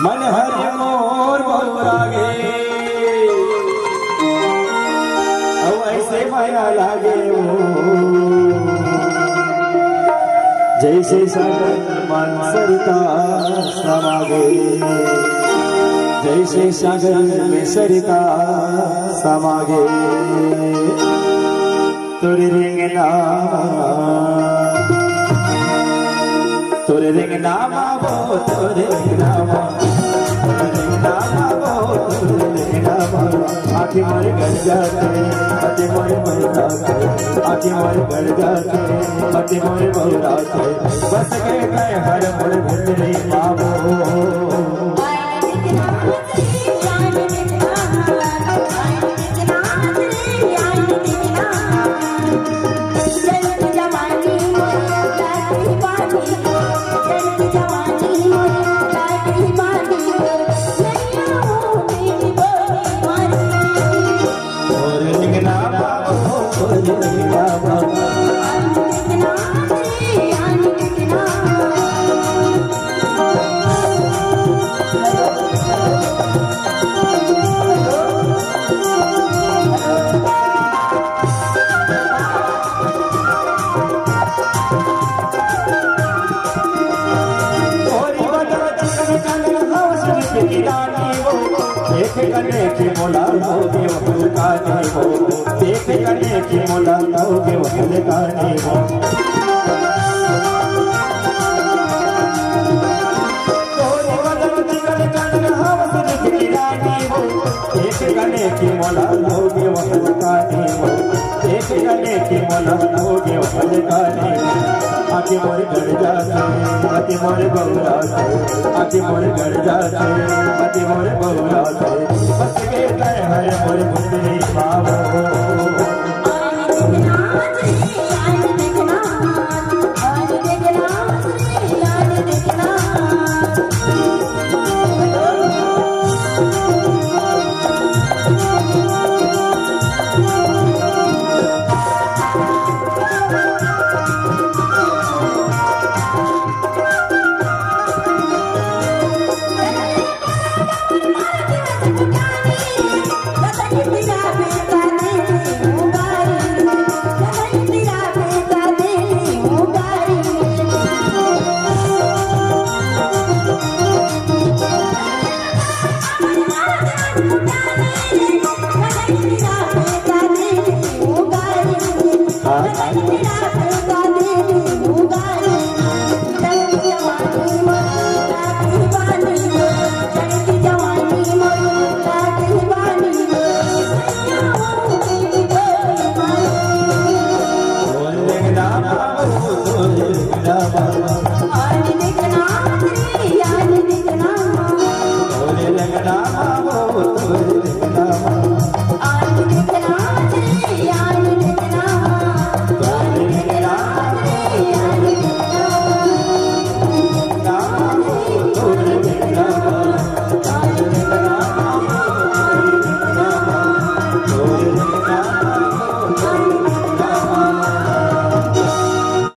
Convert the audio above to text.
मन हरि मोर बहुरागे ऐसे माया लागे जैसे सागर मन सरिता समागे जैसे सागर में सरिता समागे तुरे रिंगना तुरे रिंगना वो तुरे रिंगना आखी मोरे गड़ जाते अति मोरे बहुराते आखी मोरे गड़ जाते अति मोरे बहुराते बस के गए हर मोरे भितरी बाबू देख गने की मोला लोगे वहल काने वो देख गने की मोला लोगे वहल काने वो तोरे बदन दिगल कन हवस दिख रानी वो देख गने की मोला लोगे वहल काने वो देख गने की मोला लोगे वहल काने आके मोरे गड़ जाते अति मोरे बहुराते आके मोरे गड़ जाते अति मोरे बहुराते बस के गए हर मोरे मुंदरी बाबू